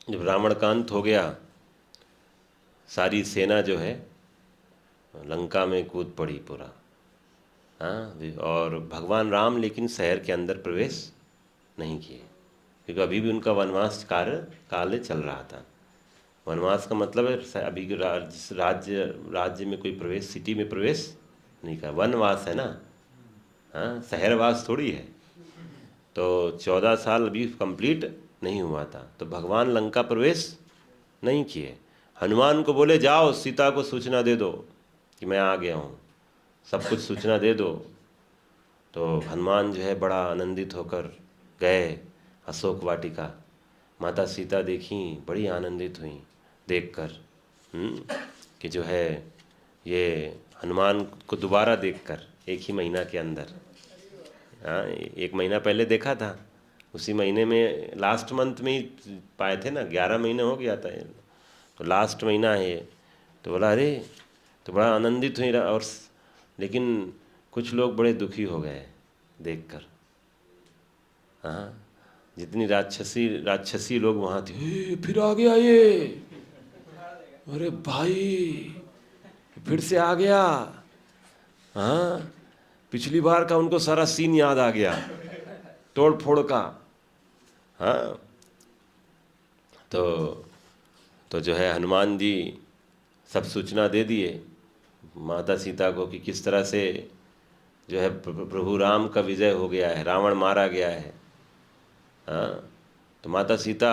जब रावण का अंत हो गया, सारी सेना जो है लंका में कूद पड़ी पूरा। हाँ, और भगवान राम लेकिन शहर के अंदर प्रवेश नहीं किए, क्योंकि अभी भी उनका वनवास काल चल रहा था। वनवास का मतलब है अभी के राज्य में कोई प्रवेश, सिटी में प्रवेश नहीं कर, वनवास है ना। हाँ, शहरवास थोड़ी है। तो 14 साल अभी कंप्लीट नहीं हुआ था, तो भगवान लंका प्रवेश नहीं किए। हनुमान को बोले जाओ सीता को सूचना दे दो कि मैं आ गया हूँ, सब कुछ सूचना दे दो। तो हनुमान जो है बड़ा आनंदित होकर गए अशोक वाटिका। माता सीता देखी, बड़ी आनंदित हुई देखकर, कि जो है ये हनुमान को दोबारा देखकर एक ही महीना के अंदर। हाँ, 1 महीना पहले देखा था, उसी महीने में लास्ट मंथ में ही पाए थे ना, 11 महीने हो गया था ये, तो लास्ट महीना है ये। तो बोला अरे, तो बड़ा आनंदित हुई और लेकिन कुछ लोग बड़े दुखी हो गए देखकर। हाँ, जितनी राक्षसी राक्षसी लोग वहाँ थे, फिर आ गया ये, अरे भाई फिर से आ गया। हाँ, पिछली बार का उनको सारा सीन याद आ गया, तोड़ फोड़ का। हाँ, तो जो है हनुमान जी सब सूचना दे दिए माता सीता को कि किस तरह से जो है प्रभु राम का विजय हो गया है, रावण मारा गया है। हाँ, तो माता सीता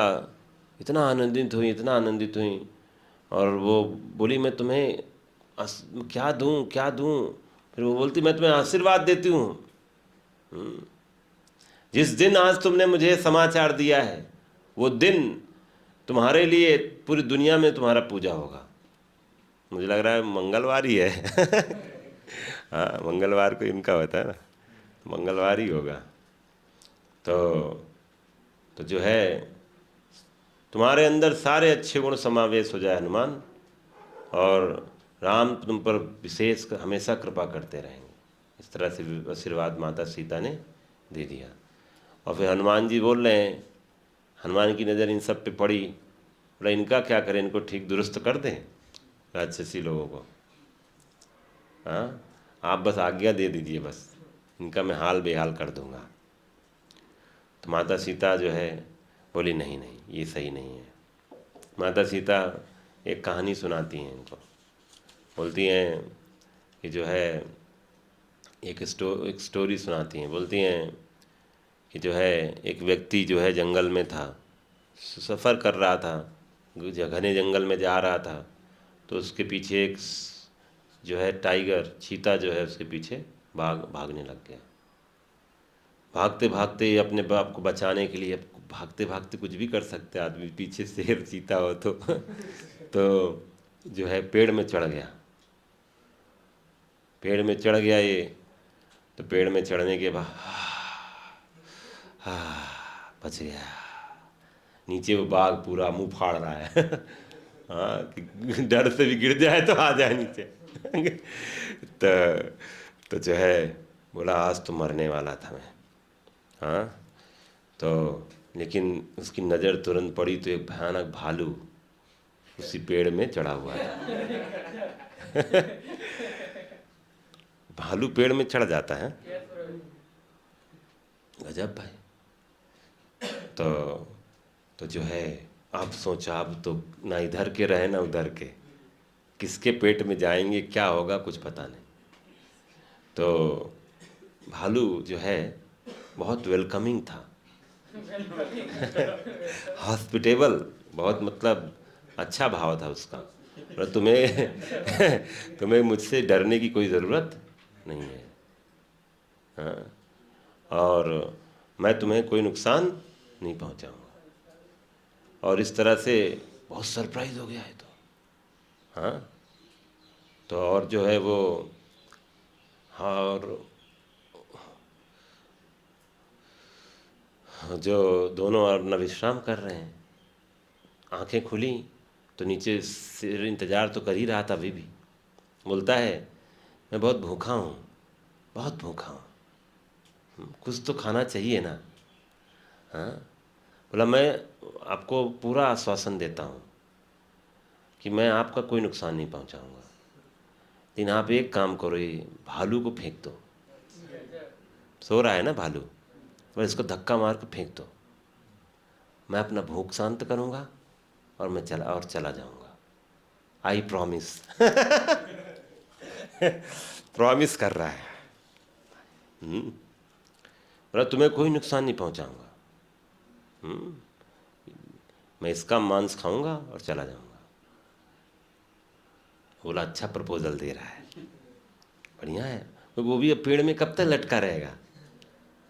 इतना आनंदित हुई, इतना आनंदित हुई, और वो बोली मैं तुम्हें क्या दूं, क्या दूं। फिर वो बोलती मैं तुम्हें आशीर्वाद देती हूँ। जिस दिन आज तुमने मुझे समाचार दिया है वो दिन तुम्हारे लिए पूरी दुनिया में तुम्हारा पूजा होगा। मुझे लग रहा है मंगलवार ही है। हाँ, मंगलवार को इनका होता है ना, मंगलवार ही होगा। तो जो है तुम्हारे अंदर सारे अच्छे गुण समावेश हो जाए हनुमान, और राम तुम पर विशेष हमेशा कृपा करते रहेंगे। इस तरह से आशीर्वाद माता सीता ने दे दिया। और फिर हनुमान जी बोल रहे हैं, हनुमान की नज़र इन सब पे पड़ी, बोला इनका क्या करें, इनको ठीक दुरुस्त कर दें राक्षसी लोगों को। हाँ, आप बस आज्ञा दे दीजिए, बस इनका मैं हाल बेहाल कर दूंगा। तो माता सीता जो है बोली नहीं नहीं, ये सही नहीं है। माता सीता एक कहानी सुनाती हैं इनको, बोलती हैं कि जो है एक स्टोरी सुनाती हैं। बोलती हैं कि जो है एक व्यक्ति जो है जंगल में था, सफ़र कर रहा था, घने जंगल में जा रहा था। तो उसके पीछे एक जो है टाइगर, चीता जो है उसके पीछे भागने लग गया। भागते भागते अपने बाप को बचाने के लिए, भागते भागते कुछ भी कर सकते आदमी, पीछे शेर चीता हो तो तो जो है पेड़ में चढ़ गया। पेड़ में चढ़ गया ये, तो पेड़ में चढ़ने के बाद बच गया। नीचे वो बाघ पूरा मुंह फाड़ रहा है। हाँ, कि डर से भी गिर जाए तो आ जाए नीचे। तो तो जो है बोला आज तो मरने वाला था मैं। हाँ, तो लेकिन उसकी नज़र तुरंत पड़ी तो एक भयानक भालू उसी पेड़ में चढ़ा हुआ था। भालू पेड़ में चढ़ जाता है, गजब भाई। तो जो है अब सोचा, अब तो ना इधर के रहे ना उधर के, किसके पेट में जाएंगे, क्या होगा कुछ पता नहीं। तो भालू जो है बहुत वेलकमिंग था, हॉस्पिटेबल, बहुत मतलब अच्छा भाव था उसका। और तुम्हें मुझसे डरने की कोई ज़रूरत नहीं है। हाँ, और मैं तुम्हें कोई नुकसान नहीं पहुंचाऊंगा। और इस तरह से बहुत सरप्राइज हो गया है। तो हाँ, तो और जो है वो, हाँ, और जो दोनों अपना विश्राम कर रहे हैं, आंखें खुली तो नीचे सिर इंतज़ार तो कर ही रहा था अभी भी। बोलता है मैं बहुत भूखा हूँ, बहुत भूखा हूँ, कुछ तो खाना चाहिए ना। हाँ, बोला मैं आपको पूरा आश्वासन देता हूँ कि मैं आपका कोई नुकसान नहीं पहुँचाऊँगा, लेकिन आप एक काम करो, ये भालू को फेंक दो। सो रहा है ना भालू, बस इसको धक्का मार के फेंक दो, मैं अपना भूख शांत करूँगा और मैं चला जाऊँगा। I promise. प्रॉमिस कर रहा है। बोला तुम्हें कोई नुकसान नहीं पहुँचाऊँगा, मैं इसका मांस खाऊंगा और चला जाऊंगा। बोला अच्छा प्रपोजल दे रहा है, बढ़िया है। तो वो भी अब पेड़ में कब तक लटका रहेगा,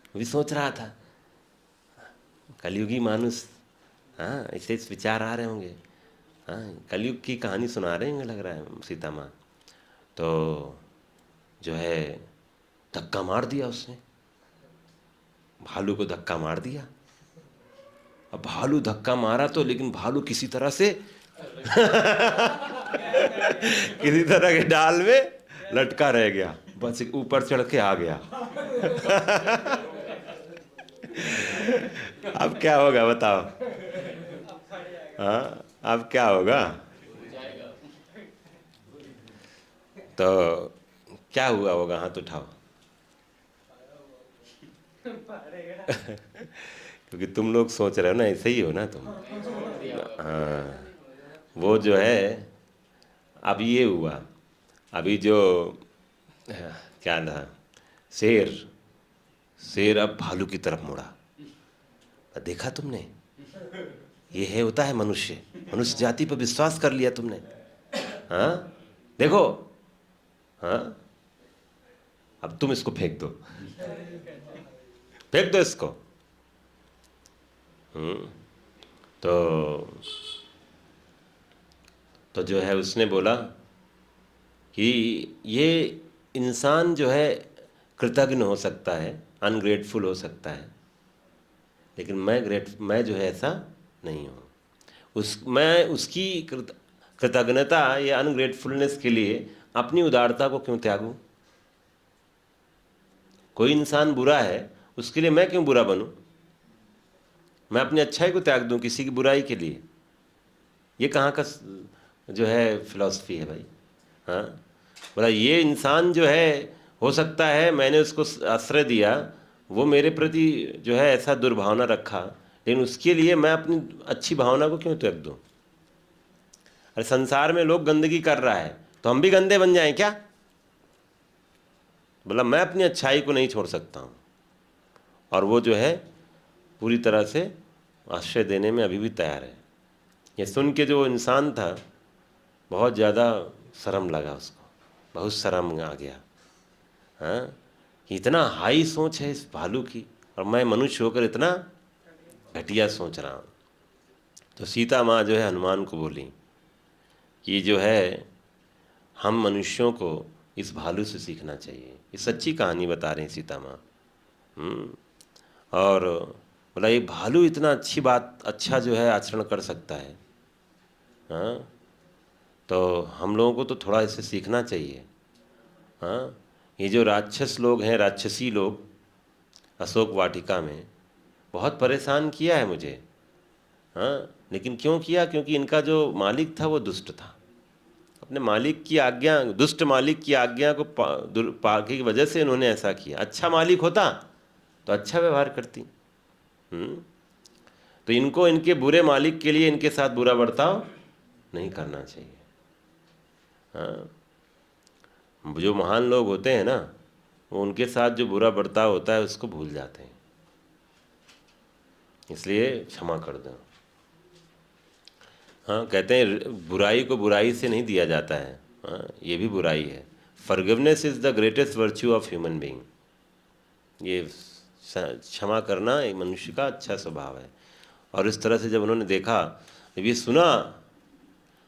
वो भी सोच रहा था। कलयुगी मानुष, हाँ ऐसे विचार आ रहे होंगे। हाँ, कलयुग की कहानी सुना रहे होंगे लग रहा है सीता माँ। तो जो है धक्का मार दिया उसने, भालू को धक्का मार दिया। अब भालू धक्का मारा तो, लेकिन भालू किसी तरह से किसी तरह के डाल में लटका रह गया, बस ऊपर चढ़ के आ गया। अब क्या होगा बताओ? हाँ, अब क्या होगा? तो क्या हुआ होगा? हाथ उठाओ। क्योंकि तुम लोग सोच रहे हो ना, ऐसे ही हो ना तुम। हाँ, वो जो है अब ये हुआ, अभी जो क्या था, शेर अब भालू की तरफ मुड़ा। देखा तुमने, ये है होता है मनुष्य, मनुष्य जाति पर विश्वास कर लिया तुमने। हाँ देखो, हाँ अब तुम इसको फेंक दो, फेंक दो इसको। तो जो है उसने बोला कि ये इंसान जो है कृतज्ञ हो सकता है, अनग्रेटफुल हो सकता है, लेकिन मैं जो है ऐसा नहीं हूँ। मैं उसकी कृतज्ञता या अनग्रेटफुलनेस के लिए अपनी उदारता को क्यों त्यागूं? कोई इंसान बुरा है, उसके लिए मैं क्यों बुरा बनूं? मैं अपनी अच्छाई को त्याग दूं किसी की बुराई के लिए? ये कहाँ का जो है फिलॉसफी है भाई? हाँ, बोला ये इंसान जो है, हो सकता है मैंने उसको आश्रय दिया, वो मेरे प्रति जो है ऐसा दुर्भावना रखा, लेकिन उसके लिए मैं अपनी अच्छी भावना को क्यों त्याग दूं? अरे संसार में लोग गंदगी कर रहा है, तो हम भी गंदे बन जाएं क्या? बोला मैं अपनी अच्छाई को नहीं छोड़ सकता हूँ। और वो जो है पूरी तरह से आश्रय देने में अभी भी तैयार है। ये सुन के जो इंसान था, बहुत ज़्यादा शर्म लगा उसको, बहुत शर्म आ गया। हाँ, कि इतना हाई सोच है इस भालू की, और मैं मनुष्य होकर इतना घटिया सोच रहा हूँ। तो सीता माँ जो है हनुमान को बोली कि जो है हम मनुष्यों को इस भालू से सीखना चाहिए। ये सच्ची कहानी बता रहे हैं सीता माँ। और बोला ये भालू इतना अच्छी बात, अच्छा जो है आचरण कर सकता है। हाँ, तो हम लोगों को तो थोड़ा इससे सीखना चाहिए। हाँ, ये जो राक्षस लोग हैं, राक्षसी लोग अशोक वाटिका में बहुत परेशान किया है मुझे। हाँ, लेकिन क्यों किया? क्योंकि इनका जो मालिक था वो दुष्ट था। अपने मालिक की आज्ञा, दुष्ट मालिक की आज्ञा को की वजह से इन्होंने ऐसा किया। अच्छा मालिक होता तो अच्छा व्यवहार करती। तो इनको इनके बुरे मालिक के लिए इनके साथ बुरा बर्ताव नहीं करना चाहिए। हाँ, जो महान लोग होते हैं ना, वो उनके साथ जो बुरा बर्ताव होता है उसको भूल जाते हैं, इसलिए क्षमा कर दो। हाँ, कहते हैं बुराई को बुराई से नहीं दिया जाता है। हाँ, ये भी बुराई है। Forgiveness is the greatest virtue of human being. ये क्षमा करना एक मनुष्य का अच्छा स्वभाव है। और इस तरह से जब उन्होंने देखा, जब ये सुना,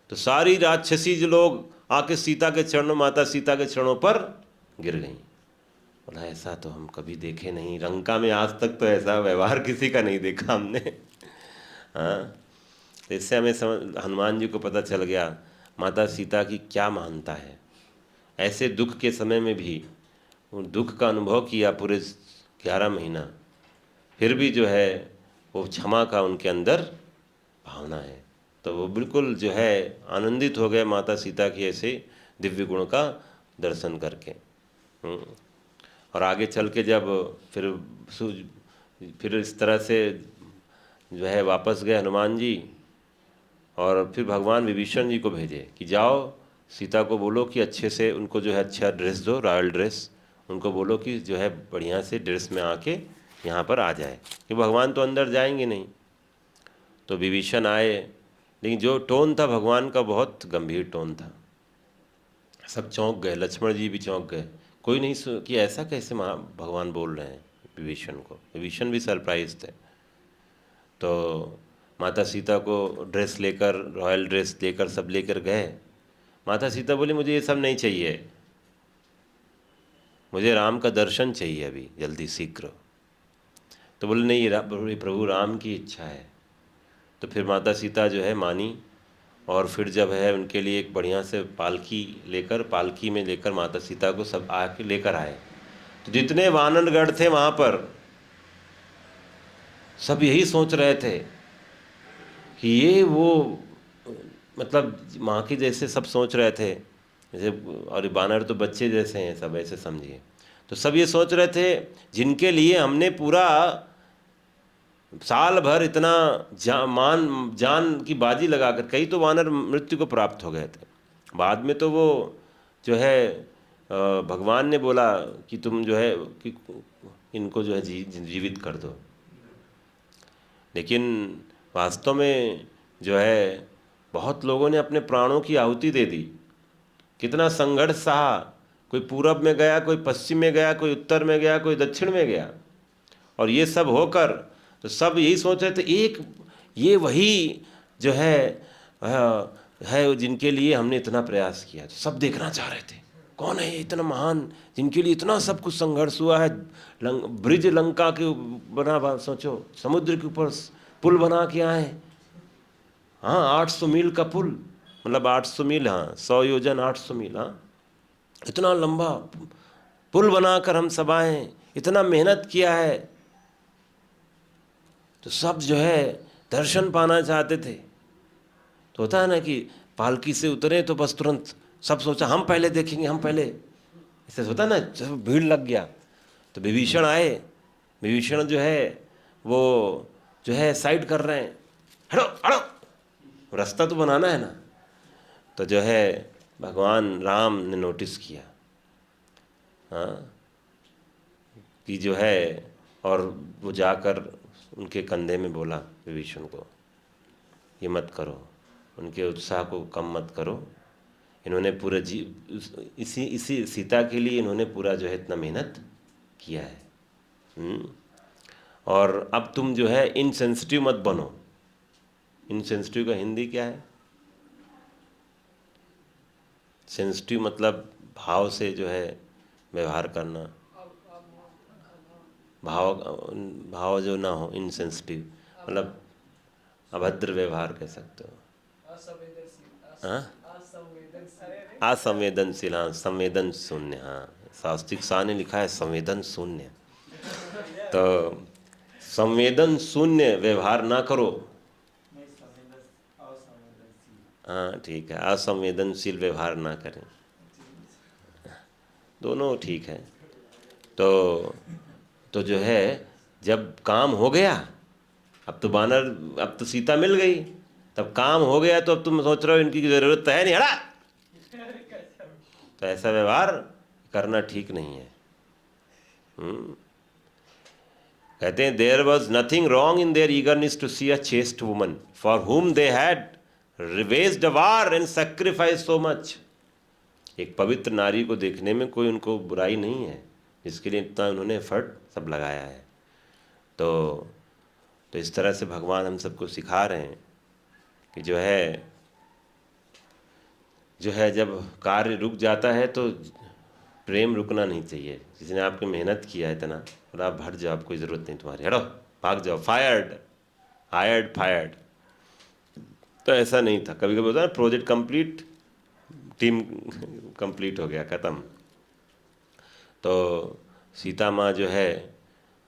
तो सारी राक्षसी जो लोग आके सीता के चरणों, माता सीता के चरणों पर गिर गईं। बोला ऐसा तो हम कभी देखे नहीं, लंका में आज तक तो ऐसा व्यवहार किसी का नहीं देखा हमने। हाँ, तो इससे हमें हनुमान जी को पता चल गया माता सीता की क्या महानता है। ऐसे दुख के समय में भी वो दुख का अनुभव किया पूरे 11 महीना, फिर भी जो है वो क्षमा का उनके अंदर भावना है। तो वो बिल्कुल जो है आनंदित हो गए माता सीता की ऐसे दिव्य गुण का दर्शन करके। और आगे चल के जब फिर इस तरह से जो है वापस गए हनुमान जी, और फिर भगवान विभीषण जी को भेजे कि जाओ सीता को बोलो कि अच्छे से उनको जो है अच्छा ड्रेस दो, रॉयल ड्रेस, उनको बोलो कि जो है बढ़िया से ड्रेस में आके यहाँ पर आ जाए, कि भगवान तो अंदर जाएंगे नहीं। तो विभीषण आए, लेकिन जो टोन था भगवान का बहुत गंभीर टोन था। सब चौंक गए, लक्ष्मण जी भी चौंक गए, कोई नहीं कि ऐसा कैसे भगवान बोल रहे हैं विभीषण को। विभीषण भी सरप्राइज थे। तो माता सीता को ड्रेस लेकर, रॉयल ड्रेस लेकर सब लेकर गए। माता सीता बोली मुझे ये सब नहीं चाहिए, मुझे राम का दर्शन चाहिए अभी जल्दी शीघ्र। तो बोले नहीं, ये प्रभु राम की इच्छा है। तो फिर माता सीता जो है मानी, और फिर जब है उनके लिए एक बढ़िया से पालकी में लेकर माता सीता को सब आके लेकर आए। तो जितने वानरगढ़ थे वहाँ पर सब यही सोच रहे थे कि ये वो, मतलब माँ की जैसे सब सोच रहे थे जैसे, और बानर तो बच्चे जैसे हैं सब, ऐसे समझिए। तो सब ये सोच रहे थे जिनके लिए हमने पूरा साल भर इतना जान की बाजी लगाकर, कई तो वानर मृत्यु को प्राप्त हो गए थे। बाद में तो वो जो है भगवान ने बोला कि तुम जो है कि इनको जो है जीवित कर दो। लेकिन वास्तव में जो है बहुत लोगों ने अपने प्राणों की आहुति दे दी, कितना संघर्ष सहा। कोई पूरब में गया, कोई पश्चिम में गया, कोई उत्तर में गया, कोई दक्षिण में गया। और ये सब होकर तो सब यही सोच रहे थे एक ये वही जो है जिनके लिए हमने इतना प्रयास किया। तो सब देखना चाह रहे थे कौन है ये इतना महान, जिनके लिए इतना सब कुछ संघर्ष हुआ है। ब्रिज लंका के बना, सोचो समुद्र के ऊपर पुल बना के आए। हाँ 800 मील का पुल, मतलब 800 मील, हाँ 100 योजन 800 मील, हाँ इतना लंबा पुल बनाकर हम सब आए, इतना मेहनत किया है। तो सब जो है दर्शन पाना चाहते थे। तो होता है ना कि पालकी से उतरे तो बस तुरंत सब सोचा हम पहले देखेंगे, हम पहले, ऐसे होता है ना, जब भीड़ लग गया। तो विभीषण आए, विभीषण जो है वो जो है साइड कर रहे हैं, हटो हटो, रास्ता तो बनाना है ना। तो जो है भगवान राम ने नोटिस किया, हाँ, कि जो है, और वो जाकर उनके कंधे में बोला विभीषण को, ये मत करो, उनके उत्साह को कम मत करो। इन्होंने पूरा इसी सीता के लिए इन्होंने पूरा जो है इतना मेहनत किया है। और अब तुम जो है इनसेंसिटिव मत बनो। इनसेंसिटिव का हिंदी क्या है? सेंसिटिव मतलब भाव से जो है व्यवहार करना, भाव जो ना हो, इनसेंसिटिव मतलब अभद्र व्यवहार कह सकते हो। हाँ असंवेदनशील, हाँ संवेदन शून्य, हाँ शास्त्रिक शाह ने लिखा है संवेदन शून्य। तो संवेदन शून्य व्यवहार ना करो। हाँ ठीक है, असंवेदनशील व्यवहार ना करें, दोनों ठीक है। तो जो है जब काम हो गया, अब तो सीता मिल गई, तब काम हो गया, तो अब तुम सोच रहे हो इनकी ज़रूरत तो है नहीं, हटा। तो ऐसा व्यवहार करना ठीक नहीं है। कहते हैं there was nothing wrong in their eagerness to see a chaste woman for whom they had waged a war and sacrifice so much. एक पवित्र नारी को देखने में कोई उनको बुराई नहीं है, जिसके लिए इतना उन्होंने एफर्ट सब लगाया है। तो इस तरह से भगवान हम सबको सिखा रहे हैं कि जो है जब कार्य रुक जाता है तो प्रेम रुकना नहीं चाहिए। जिसने आपकी मेहनत किया है इतना, और आप भट जाओ, कोई ज़रूरत नहीं तुम्हारी, हटो भाग जाओ, फायर्ड, हायर्ड फायर्ड। तो ऐसा नहीं था। कभी कभी होता है प्रोजेक्ट कंप्लीट, टीम कंप्लीट हो गया, ख़त्म। तो सीता माँ जो है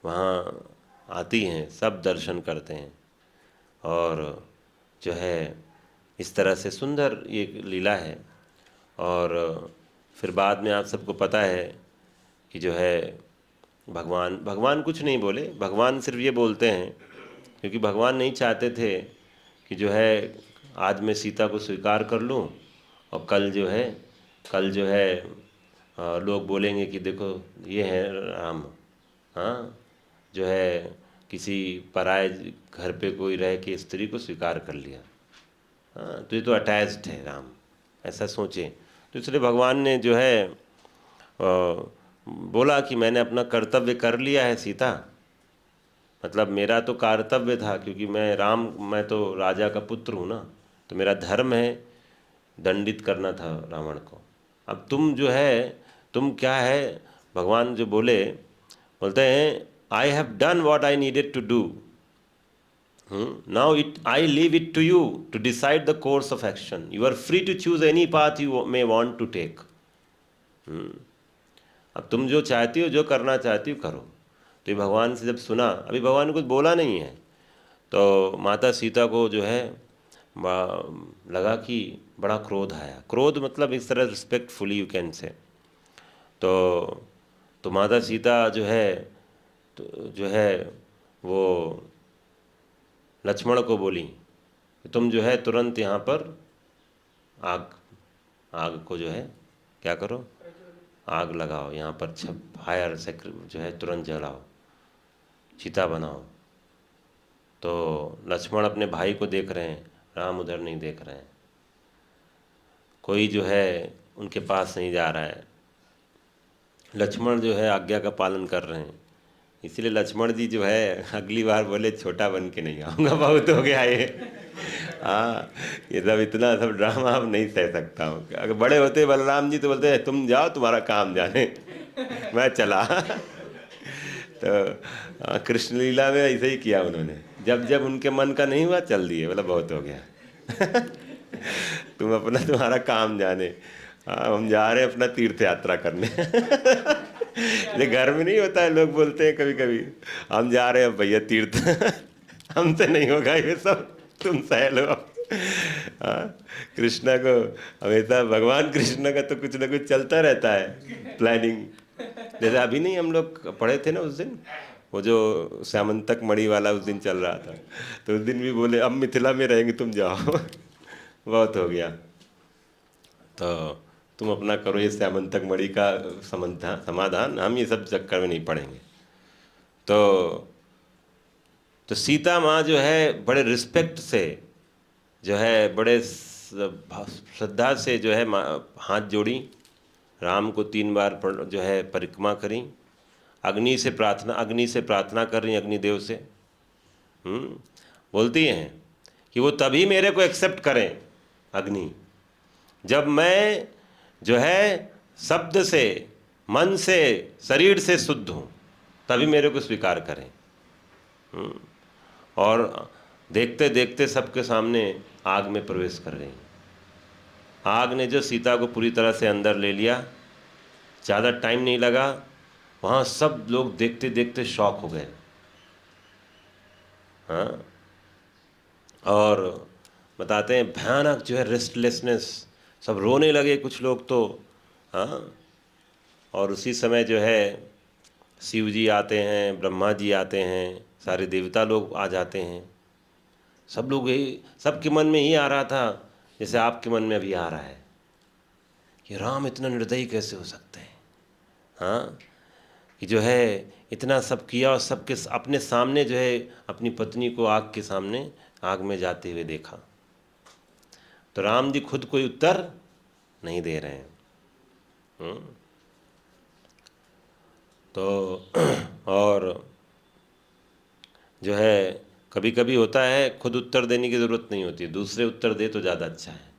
वहाँ आती हैं, सब दर्शन करते हैं, और जो है इस तरह से सुंदर ये लीला है। और फिर बाद में आप सबको पता है कि जो है भगवान भगवान कुछ नहीं बोले, भगवान सिर्फ ये बोलते हैं क्योंकि भगवान नहीं चाहते थे कि जो है आज मैं सीता को स्वीकार कर लूं और कल जो है लोग बोलेंगे कि देखो ये है राम, हाँ, जो है किसी पराये घर पे कोई रह के स्त्री को स्वीकार कर लिया। हाँ, तो ये तो अटैच्ड है राम, ऐसा सोचें। तो इसलिए भगवान ने जो है बोला कि मैंने अपना कर्तव्य कर लिया है सीता, मतलब मेरा तो कर्तव्य था क्योंकि मैं तो राजा का पुत्र हूँ ना, तो मेरा धर्म है दंडित करना था रावण को। अब तुम जो है तुम क्या है, भगवान जो बोलते हैं I have done what I needed to do, now I leave it to you to decide the course of action, you are free to choose any path you may want to take. अब तुम जो चाहती हो, जो करना चाहती हो करो। तो ये भगवान से जब सुना, अभी भगवान ने कुछ बोला नहीं है, तो माता सीता को जो है लगा कि बड़ा क्रोध आया। क्रोध मतलब इस तरह रिस्पेक्टफुली यू कैन से। तो माता सीता जो है वो लक्ष्मण को बोली कि तुम जो है तुरंत यहाँ पर आग आग को जो है क्या करो, आग लगाओ, यहाँ पर फायर जो है तुरंत जलाओ, चिता बनाओ। तो लक्ष्मण अपने भाई को देख रहे हैं, राम उधर नहीं देख रहे हैं, कोई जो है उनके पास नहीं जा रहा है। लक्ष्मण जो है आज्ञा का पालन कर रहे हैं, इसीलिए लक्ष्मण जी जो है अगली बार बोले छोटा बन के नहीं आऊँगा, बहुत हो गया ये। हाँ, ये सब इतना सब ड्रामा अब नहीं सह सकता हूँ। अगर बड़े होते बलराम जी तो बोलते हैं तुम जाओ, तुम्हारा काम जाने, मैं चला। तो कृष्ण लीला में ऐसे ही किया उन्होंने, जब जब उनके मन का नहीं हुआ चल दिए, बोला बहुत हो गया। तुम अपना तुम्हारा काम जाने, हाँ हम जा रहे हैं अपना तीर्थ यात्रा करने। ये घर में नहीं होता है, लोग बोलते हैं कभी कभी हम जा रहे हैं भैया तीर्थ, हमसे नहीं होगा ये सब, तुम सह लो। हाँ, कृष्णा को हमेशा भगवान कृष्ण का तो कुछ ना कुछ चलता रहता है प्लानिंग। जैसे अभी नहीं हम लोग पढ़े थे ना उस दिन, वो जो श्यामंतक मणि वाला उस दिन चल रहा था, तो उस दिन भी बोले अब मिथिला में रहेंगे तुम जाओ। बहुत हो गया, तो तुम अपना करो ये श्यामंतक मणि का समाधान, हम ये सब चक्कर में नहीं पड़ेंगे। तो सीता माँ जो है बड़े रिस्पेक्ट से जो है बड़े श्रद्धा से जो है हाथ जोड़ी, राम को 3 बार जो है परिक्रमा करी, अग्नि से प्रार्थना कर रही अग्निदेव से। बोलती हैं कि वो तभी मेरे को एक्सेप्ट करें अग्नि, जब मैं जो है शब्द से, मन से, शरीर से शुद्ध हूँ, तभी मेरे को स्वीकार करें। और देखते देखते सबके सामने आग में प्रवेश कर रही। आग ने जो सीता को पूरी तरह से अंदर ले लिया, ज़्यादा टाइम नहीं लगा, वहाँ सब लोग देखते देखते शॉक हो गए। हाँ, और बताते हैं भयानक जो है रेस्टलेसनेस, सब रोने लगे कुछ लोग तो। हाँ, और उसी समय जो है शिव जी आते हैं, ब्रह्मा जी आते हैं, सारे देवता लोग आ जाते हैं। सब लोग यही, सबके मन में ही आ रहा था जैसे आपके मन में अभी आ रहा है कि राम इतना निर्दयी कैसे हो सकते हैं। हाँ, कि जो है इतना सब किया और सबके अपने सामने जो है अपनी पत्नी को आग के सामने आग में जाते हुए देखा। तो राम जी खुद कोई उत्तर नहीं दे रहे हैं। तो और जो है कभी कभी होता है खुद उत्तर देने की ज़रूरत नहीं होती, दूसरे उत्तर दे तो ज़्यादा अच्छा है।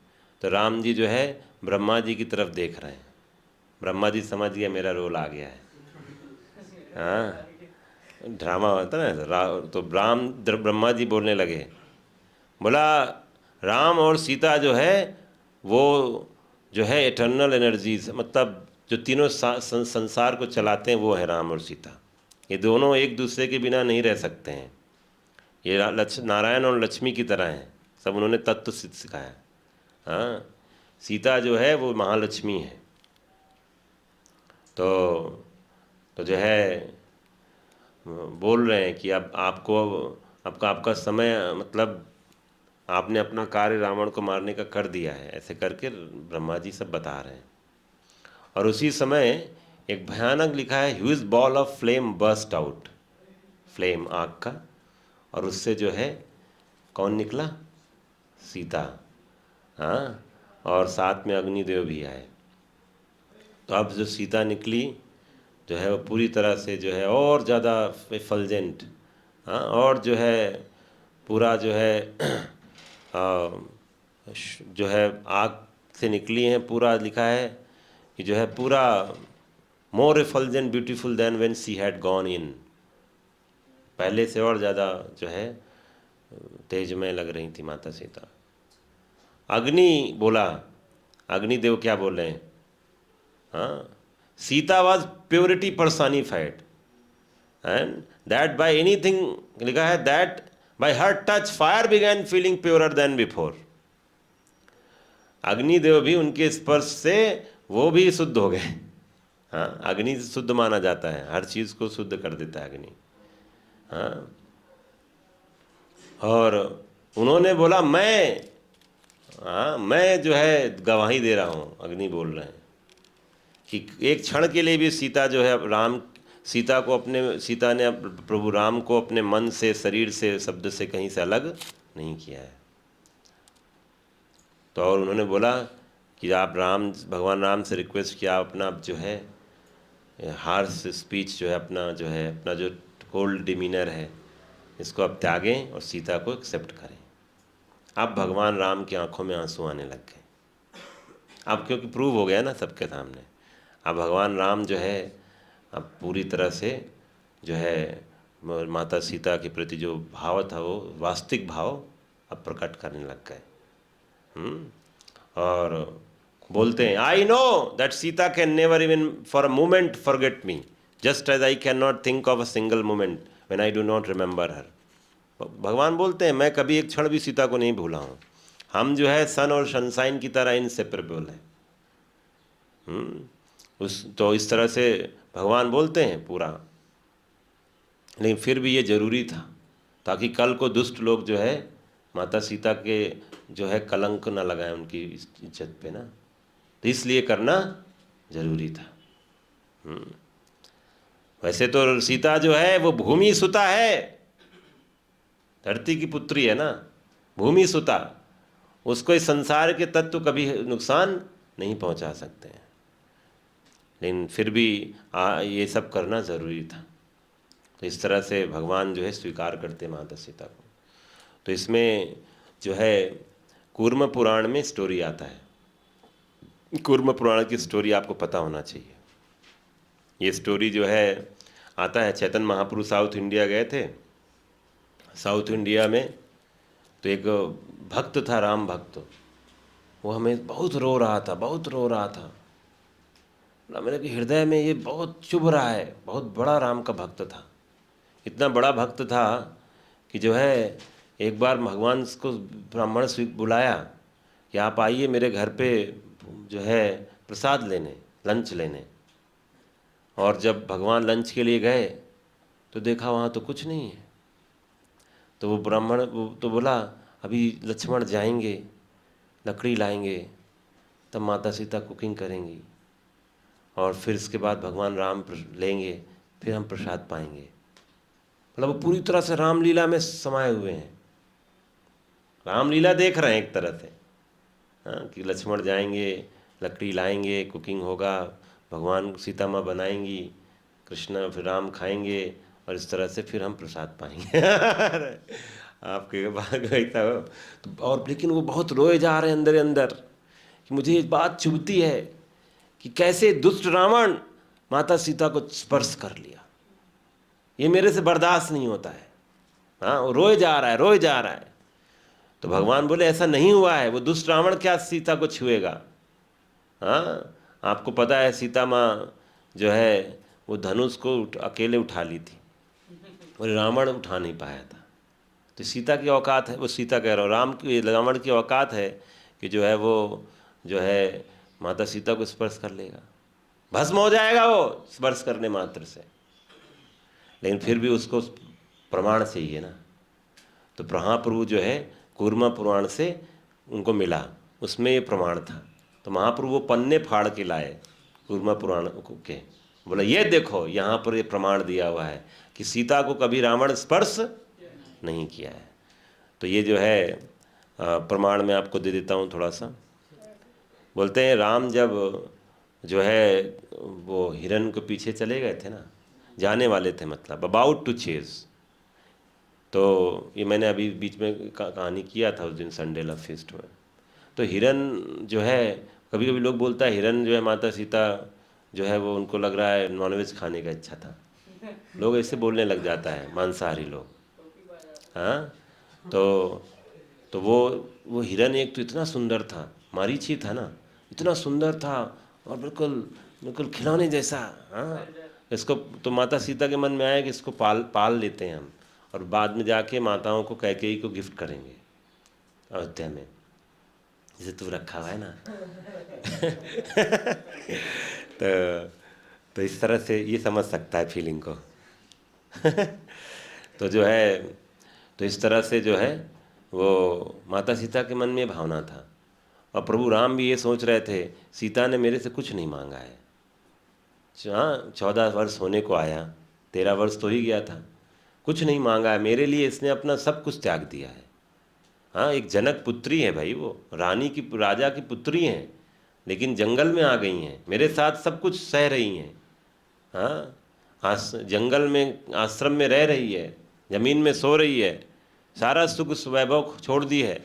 तो राम जी जो है ब्रह्मा जी की तरफ देख रहे हैं, ब्रह्मा जी समझ गया मेरा रोल आ गया है। हाँ, ड्रामा होता ना, तो ब्रह्मा जी बोलने लगे, बोला राम और सीता जो है वो जो है इटर्नल एनर्जीज, मतलब जो तीनों संसार को चलाते हैं वो है राम और सीता। ये दोनों एक दूसरे के बिना नहीं रह सकते हैं, ये नारायण और लक्ष्मी की तरह हैं। सब उन्होंने तत्व सिखाया। हाँ, सीता जो है वो महालक्ष्मी है। तो जो है बोल रहे हैं कि अब आपको आपका समय, मतलब आपने अपना कार्य रावण को मारने का कर दिया है, ऐसे करके ब्रह्मा जी सब बता रहे हैं। और उसी समय एक भयानक लिखा है, huge ball of flame burst out, flame आग का, और उससे जो है कौन निकला? सीता। हाँ, और साथ में अग्निदेव भी आए। तो अब जो सीता निकली जो है वो पूरी तरह से जो है और ज़्यादा एफल्जेंट, हाँ, और जो है पूरा जो है जो है आग से निकली हैं, पूरा लिखा है कि जो है पूरा more effulgent beautiful than when she had gone in, पहले से और ज़्यादा जो है तेजमय लग रही थी माता सीता। अग्नि बोला, अग्निदेव क्या बोल रहे हैं? हाँ, Sita was purity personified and that by anything, लिखा है that by her touch fire began feeling purer than before. Agnidev भी उनके स्पर्श से वो भी शुद्ध हो गए। हाँ, अग्नि शुद्ध माना जाता है, हर चीज़ को शुद्ध कर देता है अग्नि। हाँ, और उन्होंने बोला मैं जो है गवाही दे रहा हूँ, अग्नि बोल रहे हैं कि एक क्षण के लिए भी सीता जो है सीता ने प्रभु राम को अपने मन से, शरीर से, शब्द से कहीं से अलग नहीं किया है। तो और उन्होंने बोला कि आप भगवान राम से रिक्वेस्ट किया, अपना जो है हार्श स्पीच जो है, अपना जो कोल्ड डिमीनर है, इसको अब त्यागें और सीता को एक्सेप्ट करें। अब भगवान राम की आंखों में आंसू आने लग गए। अब क्योंकि प्रूव हो गया ना सबके सामने, अब भगवान राम जो है अब पूरी तरह से जो है माता सीता के प्रति जो भाव था वो वास्तविक भाव अब प्रकट करने लग गए। और बोलते हैं, I know that Sita can never even for a moment forget me, just as I can not think of a single moment when I do not remember her. भगवान बोलते हैं, मैं कभी एक क्षण भी सीता को नहीं भूला हूँ। हम जो है सन और सनसाइन की तरह इनसेपरेबल है। तो इस तरह से भगवान बोलते हैं पूरा। लेकिन फिर भी ये ज़रूरी था ताकि कल को दुष्ट लोग जो है माता सीता के जो है कलंक ना लगाएं उनकी इज्जत पे ना, तो इसलिए करना ज़रूरी था। वैसे तो सीता जो है वो भूमि सुता है, धरती की पुत्री है ना, भूमि सुता, उसको इस संसार के तत्व कभी नुकसान नहीं पहुंचा सकते हैं। लेकिन फिर भी ये सब करना ज़रूरी था। तो इस तरह से भगवान जो है स्वीकार करते माता सीता को। तो इसमें जो है कूर्म पुराण में स्टोरी आता है। कूर्म पुराण की स्टोरी आपको पता होना चाहिए। ये स्टोरी जो है आता है, चैतन्य महाप्रभु साउथ इंडिया गए थे। साउथ इंडिया में तो एक भक्त था, राम भक्त, वो हमें बहुत रो रहा था, बहुत रो रहा था। मेरे के हृदय में ये बहुत चुभ रहा है। बहुत बड़ा राम का भक्त था, इतना बड़ा भक्त था कि जो है एक बार भगवान को ब्राह्मण से बुलाया कि आप आइए मेरे घर पे जो है प्रसाद लेने, लंच लेने। और जब भगवान लंच के लिए गए तो देखा वहाँ तो कुछ नहीं है। तो वो ब्राह्मण तो बोला, अभी लक्ष्मण जाएंगे, लकड़ी लाएंगे, तब माता सीता कुकिंग करेंगी और फिर इसके बाद भगवान राम लेंगे, फिर हम प्रसाद पाएंगे। मतलब वो पूरी तरह से रामलीला में समाये हुए हैं, रामलीला देख रहे हैं एक तरह से। हाँ, कि लक्ष्मण जाएंगे, लकड़ी लाएंगे, कुकिंग होगा, भगवान सीता माँ बनाएंगी, कृष्ण फिर राम खाएंगे और इस तरह से फिर हम प्रसाद पाएंगे। आपके बात ऐसा हो तो। और लेकिन वो बहुत रोए जा रहे हैं अंदर अंदर कि मुझे ये बात चुभती है कि कैसे दुष्ट रावण माता सीता को स्पर्श कर लिया, ये मेरे से बर्दाश्त नहीं होता है। हाँ, वो रोए जा रहा है, रोए जा रहा है। तो भगवान बोले ऐसा नहीं हुआ है, वो दुष्ट रावण क्या सीता को छुएगा। हाँ, आपको पता है सीता माँ जो है वो धनुष को अकेले उठा ली थी और रावण उठा नहीं पाया था। तो सीता की औकात है, वो सीता कह रहा हूँ, रावण की औकात है कि जो है वो जो है माता सीता को स्पर्श कर लेगा, भस्म हो जाएगा वो स्पर्श करने मात्र से। लेकिन फिर भी उसको प्रमाण चाहिए ना। तो महाप्रभु जो है कूर्मा पुराण से उनको मिला, उसमें ये प्रमाण था। तो महाप्रभु वो पन्ने फाड़ के लाए कूर्मा पुराण के, बोला ये देखो यहाँ पर ये प्रमाण दिया हुआ है कि सीता को कभी रावण स्पर्श नहीं किया है। तो ये जो है प्रमाण मैं आपको दे देता हूँ थोड़ा सा। बोलते हैं राम जब जो है वो हिरण को पीछे चले गए थे ना, जाने वाले थे, मतलब अबाउट टू चेज। तो ये मैंने अभी बीच में कहानी किया था उस दिन संडे लव फेस्ट में। तो हिरण जो है, कभी कभी लोग बोलता है हिरण जो है माता सीता जो है वो उनको लग रहा है नॉनवेज खाने का इच्छा था, लोग ऐसे बोलने लग जाता है, मांसाहारी लोग। हाँ, तो वो हिरण एक तो इतना सुंदर था, मारीची था ना, इतना सुंदर था और बिल्कुल बिल्कुल खिलौने जैसा। हाँ, इसको तो माता सीता के मन में आया कि इसको पाल लेते हैं हम, और बाद में जाके माताओं को कैकेयी को गिफ्ट करेंगे अयोध्या में, जैसे तू रखा हुआ है ना। तो इस तरह से ये समझ सकता है फीलिंग को। तो जो है, तो इस तरह से जो है वो माता सीता के मन में भावना था। और प्रभु राम भी ये सोच रहे थे सीता ने मेरे से कुछ नहीं मांगा है। हाँ, 14 वर्ष होने को आया, 13 वर्ष तो ही गया था, कुछ नहीं मांगा है मेरे लिए, इसने अपना सब कुछ त्याग दिया है। हाँ, एक जनक पुत्री है भाई, वो रानी की, राजा की पुत्री हैं, लेकिन जंगल में आ गई हैं, मेरे साथ सब कुछ सह रही हैं। हाँ, जंगल में आश्रम में रह रही है, ज़मीन में सो रही है, सारा सुख वैभव छोड़ दी है,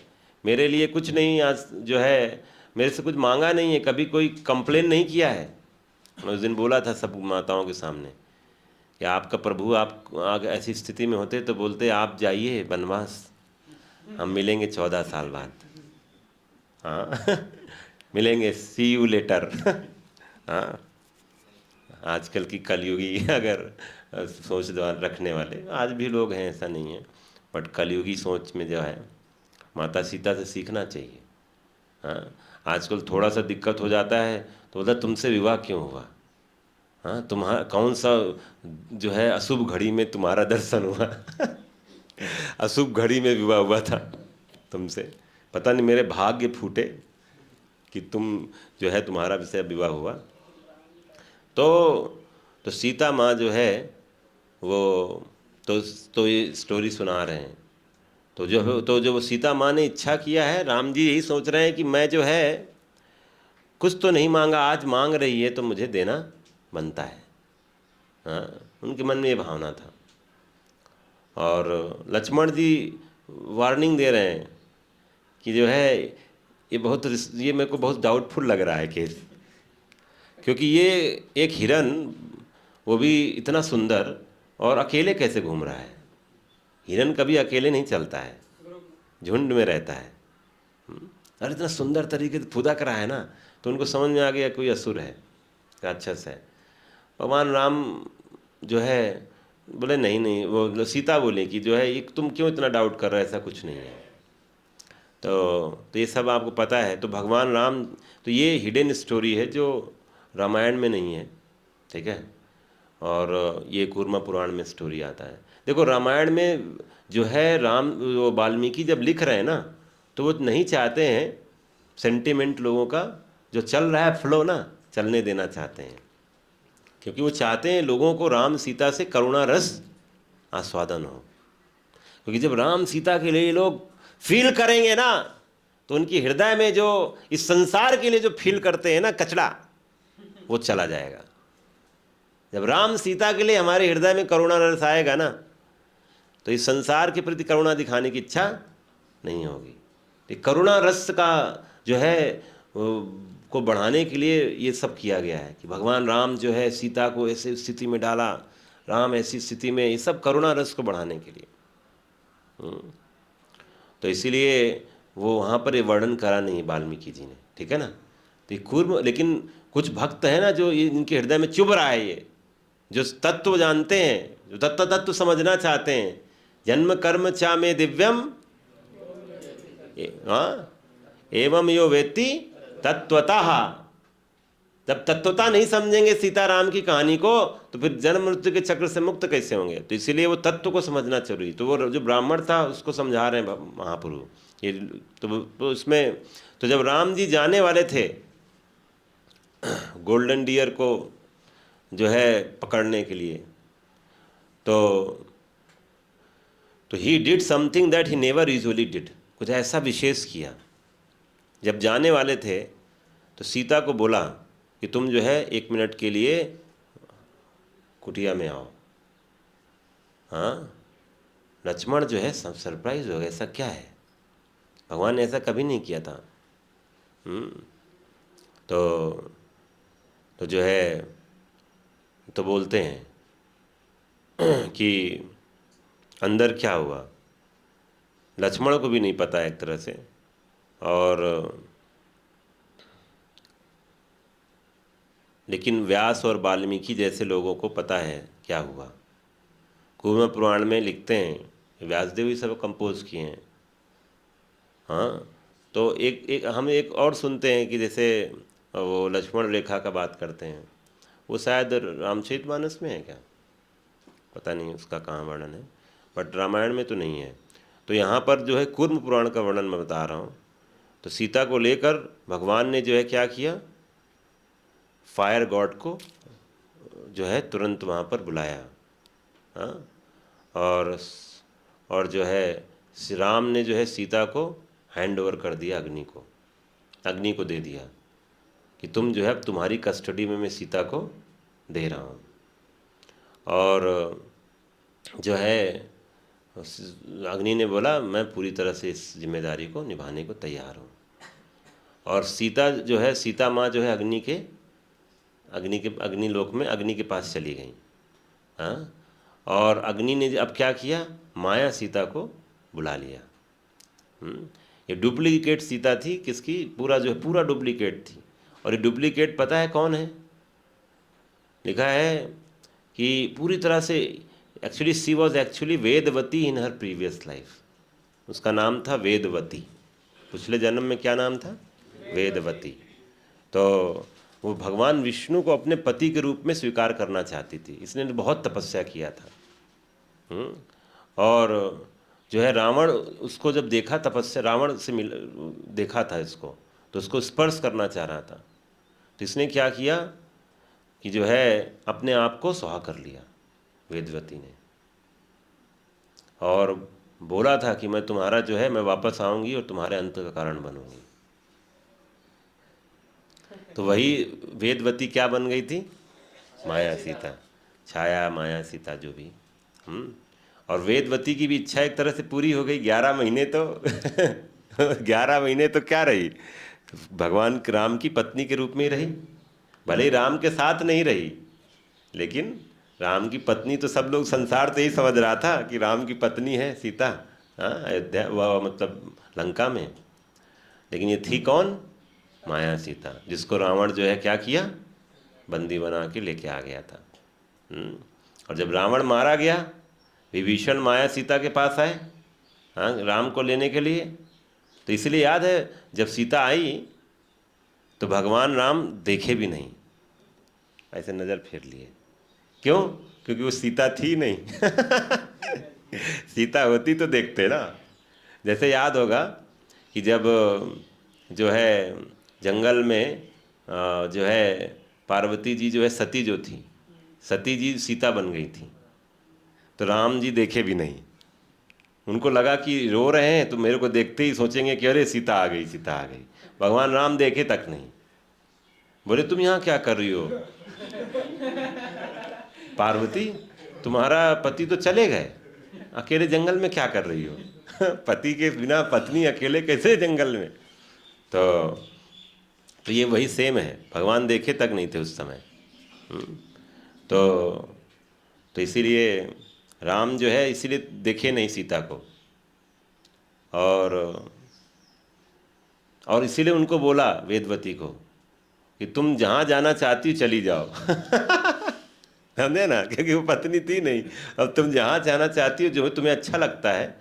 मेरे लिए कुछ नहीं, आज जो है मेरे से कुछ मांगा नहीं है, कभी कोई कंप्लेन नहीं किया है। मैं उस दिन बोला था सब माताओं के सामने कि आपका प्रभु आप ऐसी स्थिति में होते तो बोलते आप जाइए वनवास, हम मिलेंगे 14 साल बाद। हाँ, मिलेंगे, सी यू लेटर। हाँ, आजकल की कलयुगी अगर सोच रखने वाले आज भी लोग हैं, ऐसा नहीं है, बट कलयुगी सोच में जो है माता सीता से सीखना चाहिए। हाँ, आजकल थोड़ा सा दिक्कत हो जाता है तो बोलता तुमसे विवाह क्यों हुआ। हाँ, तुम्हारा कौन सा जो है अशुभ घड़ी में तुम्हारा दर्शन हुआ। अशुभ घड़ी में विवाह हुआ था तुमसे, पता नहीं मेरे भाग्य फूटे कि तुम जो है तुम्हारा विषय विवाह हुआ। तो सीता माँ जो है वो तो ये स्टोरी सुना रहे हैं। तो जो वो सीता माँ ने इच्छा किया है, राम जी यही सोच रहे हैं कि मैं जो है कुछ तो नहीं मांगा, आज मांग रही है तो मुझे देना बनता है। हाँ, उनके मन में ये भावना था। और लक्ष्मण जी वार्निंग दे रहे हैं कि जो है ये मेरे को बहुत डाउटफुल लग रहा है केस, क्योंकि ये एक हिरन, वो भी इतना सुंदर, और अकेले कैसे घूम रहा है। हिरन कभी अकेले नहीं चलता है, झुंड में रहता है। और इतना सुंदर तरीके से फुदक रहा है ना, तो उनको समझ में आ गया कोई असुर है, राक्षस है। भगवान राम जो है बोले नहीं नहीं, वो सीता बोले कि जो है ये तुम क्यों इतना डाउट कर रहे हो, ऐसा कुछ नहीं है। तो ये सब आपको पता है। तो भगवान राम, तो ये हिडन स्टोरी है जो रामायण में नहीं है, ठीक है, और ये कूर्मा पुराण में स्टोरी आता है। देखो रामायण में जो है राम, वो वाल्मीकि जब लिख रहे हैं ना, तो वो नहीं चाहते हैं सेंटिमेंट लोगों का जो चल रहा है फ्लो ना चलने देना चाहते हैं, क्योंकि वो चाहते हैं लोगों को राम सीता से करुणा रस आस्वादन हो। क्योंकि जब राम सीता के लिए लोग फील करेंगे ना, तो उनकी हृदय में जो इस संसार के लिए जो फील करते हैं ना कचड़ा, वो चला जाएगा। जब राम सीता के लिए हमारे हृदय में करुणा रस आएगा ना, तो इस संसार के प्रति करुणा दिखाने की इच्छा नहीं होगी। तो करुणा रस का जो है को बढ़ाने के लिए ये सब किया गया है कि भगवान राम जो है सीता को ऐसे स्थिति में डाला, राम ऐसी स्थिति में, ये सब करुणा रस को बढ़ाने के लिए। तो इसीलिए वो वहाँ पर ये वर्णन करा नहीं वाल्मीकि जी ने, ठीक है ना। तो कूर्म, लेकिन कुछ भक्त हैं ना जो इनके हृदय में चुभ रहा है, ये जो तत्व जानते हैं, जो तत्व समझना चाहते हैं, जन्म कर्म चा में दिव्यम, हाँ, एवं यो वेत्ति तत्वतः। जब तत्वता नहीं समझेंगे सीताराम की कहानी को तो फिर जन्म मृत्यु के चक्र से मुक्त कैसे होंगे। तो इसीलिए वो तत्व को समझना जरूरी। तो वो जो ब्राह्मण था उसको समझा रहे हैं महाप्रभु ये। तो इसमें तो जब राम जी जाने वाले थे गोल्डन डियर को जो है पकड़ने के लिए, तो he did something that he never usually did. कुछ ऐसा विशेष किया। जब जाने वाले थे तो सीता को बोला कि तुम जो है 1 मिनट के लिए कुटिया में आओ। हाँ, लक्ष्मण जो है सब सरप्राइज हो गए, ऐसा क्या है, भगवान ने ऐसा कभी नहीं किया था। तो जो है तो बोलते हैं कि अंदर क्या हुआ लक्ष्मण को भी नहीं पता एक तरह से। और लेकिन व्यास और वाल्मीकि जैसे लोगों को पता है क्या हुआ। कूर्म पुराण में लिखते हैं, व्यासदेव ही सब कंपोज किए हैं। हाँ, तो हम एक और सुनते हैं कि जैसे वो लक्ष्मण रेखा का बात करते हैं, वो शायद रामचरितमानस में है क्या, पता नहीं उसका कहाँ वर्णन है, बट रामायण में तो नहीं है। तो यहाँ पर जो है कूर्म पुराण का वर्णन मैं बता रहा हूँ। तो सीता को लेकर भगवान ने जो है क्या किया, फायर गॉड को जो है तुरंत वहाँ पर बुलाया। हाँ, और जो है श्री राम ने जो है सीता को हैंड ओवर कर दिया अग्नि को दे दिया कि तुम जो है तुम्हारी कस्टडी में मैं सीता को दे रहा हूँ। और जो है अग्नि ने बोला मैं पूरी तरह से इस जिम्मेदारी को निभाने को तैयार हूँ। और सीता जो है सीता माँ जो है अग्नि लोक में अग्नि के पास चली गई। हाँ, और अग्नि ने अब क्या किया, माया सीता को बुला लिया। ये डुप्लीकेट सीता थी किसकी, पूरा डुप्लीकेट थी। और ये डुप्लीकेट पता है कौन है, लिखा है कि पूरी तरह से actually she was actually Vedvati in her previous life. उसका नाम था वेदवती, पिछले जन्म में क्या नाम था, वेदवती। तो वो भगवान विष्णु को अपने पति के रूप में स्वीकार करना चाहती थी, इसने बहुत तपस्या किया था। और जो है रावण उसको जब देखा, तपस्या रावण से देखा था इसको, तो उसको स्पर्श करना चाह रहा था। तो इसने क्या किया कि जो है अपने आप को सुहा कर लिया वेदवती ने, और बोला था कि मैं तुम्हारा जो है मैं वापस आऊंगी और तुम्हारे अंत का कारण बनूंगी। तो वही वेदवती क्या बन गई थी, माया सीता, छाया माया सीता जो भी। और वेदवती की भी इच्छा एक तरह से पूरी हो गई। 11 महीने तो 11 महीने तो क्या रही, भगवान राम की पत्नी के रूप में ही रही। भले ही राम के साथ नहीं रही, लेकिन राम की पत्नी तो सब लोग संसार से ही समझ रहा था कि राम की पत्नी है सीता, हाँ, अयोध्या मतलब लंका में। लेकिन ये थी कौन, माया सीता, जिसको रावण जो है क्या किया, बंदी बना के लेके आ गया था। और जब रावण मारा गया, विभीषण माया सीता के पास आए, हाँ, राम को लेने के लिए। तो इसलिए याद है जब सीता आई तो भगवान राम देखे भी नहीं, ऐसे नज़र फेर लिए। क्यों, क्योंकि वो सीता थी नहीं सीता होती तो देखते ना। जैसे याद होगा कि जब जो है जंगल में जो है पार्वती जी जो है सती जो थी, सती जी सीता बन गई थी, तो राम जी देखे भी नहीं। उनको लगा कि रो रहे हैं तो मेरे को देखते ही सोचेंगे कि अरे सीता आ गई, सीता आ गई। भगवान राम देखे तक नहीं, बोले तुम यहाँ क्या कर रही हो पार्वती, तुम्हारा पति तो चले गए, अकेले जंगल में क्या कर रही हो पति के बिना पत्नी अकेले कैसे जंगल में। तो ये वही सेम है, भगवान देखे तक नहीं थे उस समय। तो इसीलिए राम जो है इसीलिए देखे नहीं सीता को, और इसीलिए उनको बोला वेदवती को कि तुम जहाँ जाना चाहती हो चली जाओ समझे ना, क्योंकि वो पत्नी थी नहीं। अब तुम जहाँ जाना चाहती हो, जो तुम्हें अच्छा लगता है,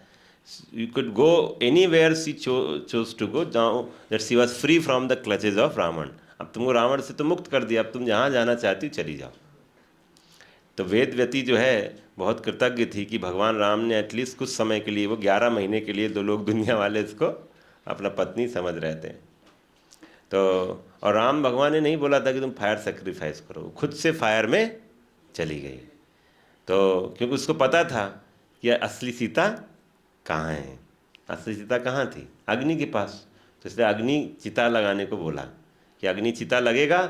you could go anywhere she chose to go, जहाँ that she was free from the clutches of Ravan. अब तुमको रावण से तो मुक्त कर दिया, अब तुम जहाँ जाना चाहती हो चली जाओ। तो वेदवती जो है बहुत कृतज्ञ थी कि भगवान राम ने एटलीस्ट कुछ समय के लिए, वो 11 महीने के लिए, दो लोग दुनिया वाले इसको अपना पत्नी समझ रहे थे। तो और राम भगवान ने नहीं बोला था कि तुम फायर सेक्रीफाइस करो, खुद से फायर में चली गई। तो क्योंकि उसको पता था कि असली सीता कहाँ है, असली सीता कहाँ थी, अग्नि के पास। तो इसलिए अग्नि चिता लगाने को बोला कि अग्नि चिता लगेगा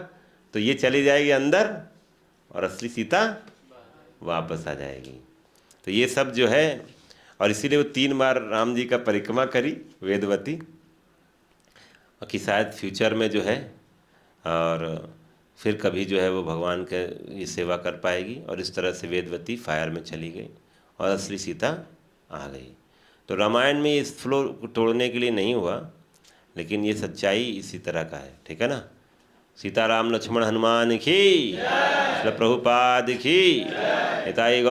तो ये चली जाएगी अंदर और असली सीता वापस आ जाएगी। तो ये सब जो है, और इसीलिए वो 3 बार राम जी का परिक्रमा करी वेदवती, और कि शायद फ्यूचर में जो है, और फिर कभी जो है वो भगवान के ये सेवा कर पाएगी। और इस तरह से वेदवती फायर में चली गई और असली सीता आ गई। तो रामायण में इस फ्लो को तोड़ने के लिए नहीं हुआ, लेकिन ये सच्चाई इसी तरह का है, ठीक है ना। सीताराम लक्ष्मण हनुमान की, श्रील प्रभुपाद की, हिताई